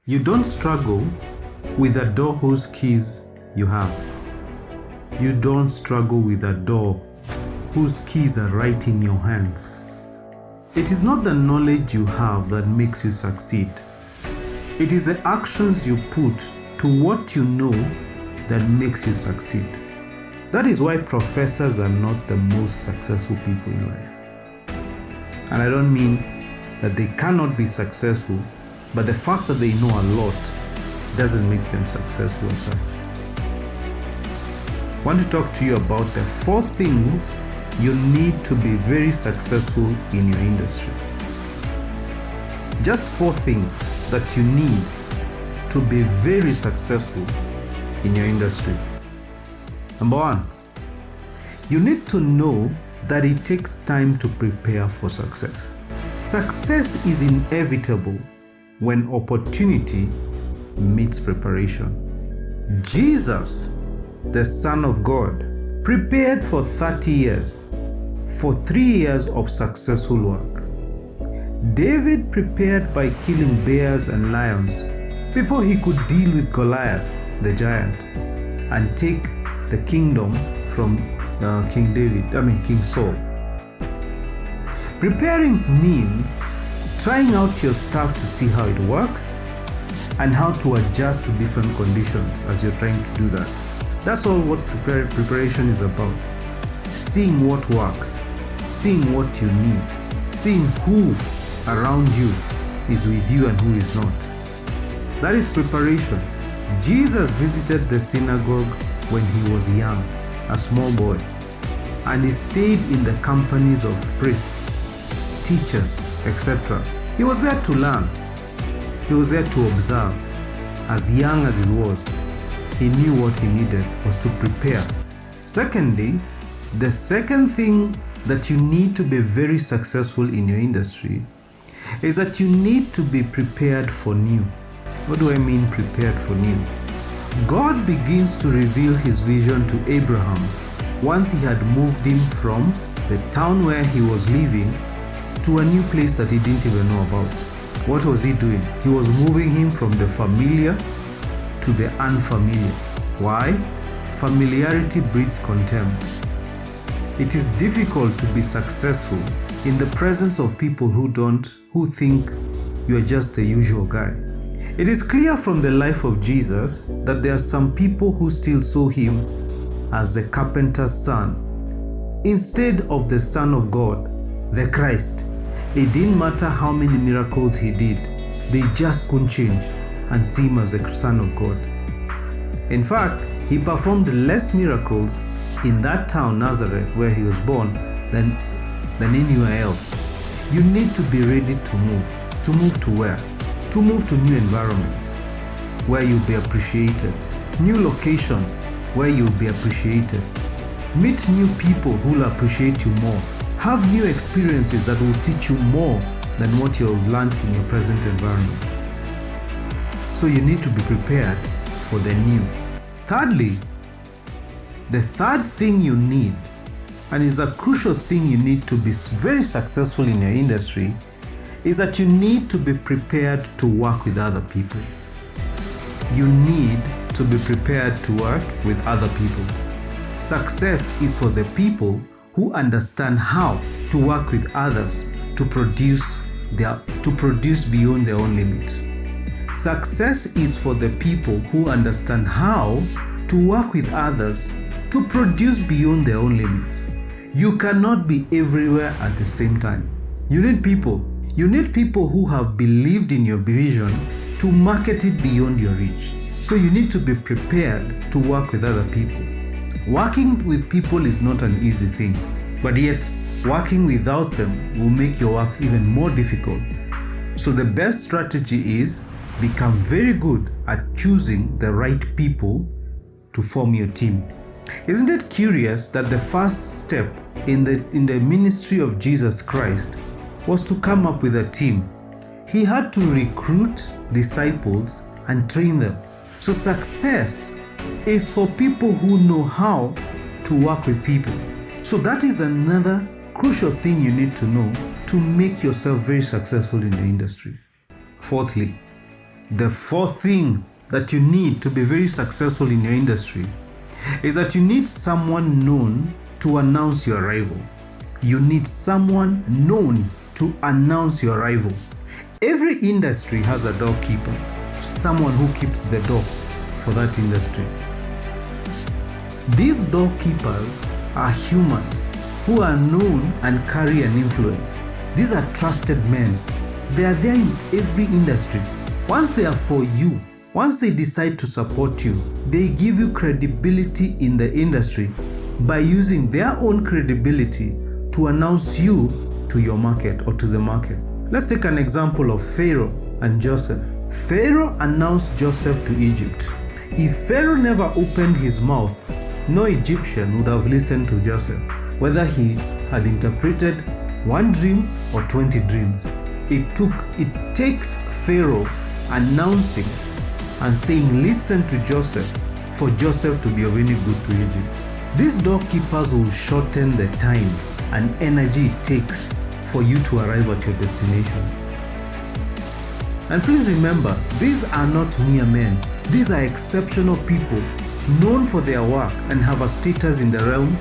You don't struggle with a door whose keys you have. You don't struggle with a door whose keys are right in your hands. It is not the knowledge you have that makes you succeed. It is the actions you put to what you know that makes you succeed. That is why professors are not the most successful people in life. And I don't mean that they cannot be successful, but the fact that they know a lot doesn't make them successful as such. I want to talk to you about the 4 things you need to be very successful in your industry. Just 4 things that you need to be very successful in your industry. Number 1, you need to know that it takes time to prepare for success. Success is inevitable when opportunity meets preparation. Jesus, the Son of God, prepared for 30 years for 3 years of successful work. David prepared by killing bears and lions before he could deal with Goliath, the giant, and take the kingdom from King Saul. Preparing means trying out your stuff to see how it works and how to adjust to different conditions as you're trying to do that. That's all what preparation is about. Seeing what works, seeing what you need, seeing who around you is with you and who is not. That is preparation. Jesus visited the synagogue when he was young, a small boy, and he stayed in the companies of priests, teachers, etc. He was there to learn. He was there to observe. As young as he was, he knew what he needed was to prepare. Secondly, the second thing that you need to be very successful in your industry is that you need to be prepared for new. What do I mean prepared for new? God begins to reveal his vision to Abraham once he had moved him from the town where he was living to a new place that he didn't even know about. What was he doing? He was moving him from the familiar to the unfamiliar. Why? Familiarity breeds contempt. It is difficult to be successful in the presence of people who think you are just the usual guy. It is clear from the life of Jesus that there are some people who still saw him as the carpenter's son instead of the Son of God, the Christ. It didn't matter how many miracles he did, they just couldn't change and see him as the Son of God. In fact, he performed less miracles in that town, Nazareth, where he was born, than anywhere else. You need to be ready to move. To move to where? To move to new environments where you'll be appreciated. New location where you'll be appreciated. Meet new people who will appreciate you more. Have new experiences that will teach you more than what you've learned in your present environment. So you need to be prepared for the new. Thirdly, the third thing you need, and is a crucial thing you need to be very successful in your industry, is that you need to be prepared to work with other people. You need to be prepared to work with other people. Success is for the people who understand how to work with others to produce beyond their own limits. Success is for the people who understand how to work with others to produce beyond their own limits. You cannot be everywhere at the same time. You need people. You need people who have believed in your vision to market it beyond your reach. So you need to be prepared to work with other people. Working with people is not an easy thing, but yet working without them will make your work even more difficult. So the best strategy is become very good at choosing the right people to form your team. Isn't it curious that the first step in the ministry of Jesus Christ was to come up with a team? He had to recruit disciples and train them. So success is for people who know how to work with people. So that is another crucial thing you need to know to make yourself very successful in the industry. Fourthly, The fourth thing that you need to be very successful in your industry is that you need someone known to announce your arrival. You need someone known to announce your arrival. Every industry has a doorkeeper, someone who keeps the door for that industry. These doorkeepers are humans who are known and carry an influence. These are trusted men. They are there in every industry. Once they are for you, once they decide to support you, they give you credibility in the industry by using their own credibility to announce you to your market or to the market. Let's take an example of Pharaoh and Joseph. Pharaoh announced Joseph to Egypt. If Pharaoh never opened his mouth, no Egyptian would have listened to Joseph, whether he had interpreted one dream or 20 dreams. It takes Pharaoh announcing and saying, listen to Joseph, for Joseph to be of any good to Egypt. These doorkeepers will shorten the time and energy it takes for you to arrive at your destination. And please remember, these are not mere men. These are exceptional people known for their work and have a status in the realm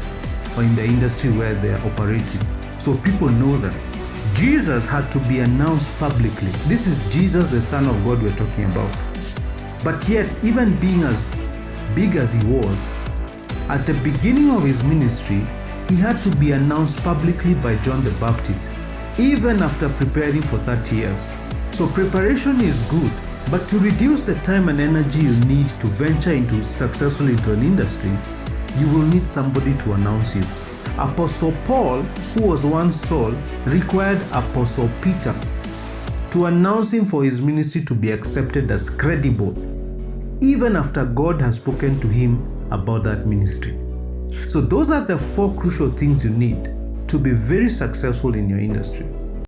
or in the industry where they are operating. So people know them. Jesus had to be announced publicly. This is Jesus, the Son of God we're talking about. But yet, even being as big as he was, at the beginning of his ministry, he had to be announced publicly by John the Baptist, even after preparing for 30 years. So preparation is good, but to reduce the time and energy you need to venture successfully into an industry, you will need somebody to announce you. Apostle Paul, who was once Saul, required Apostle Peter to announce him for his ministry to be accepted as credible, even after God has spoken to him about that ministry. So those are the 4 crucial things you need to be very successful in your industry.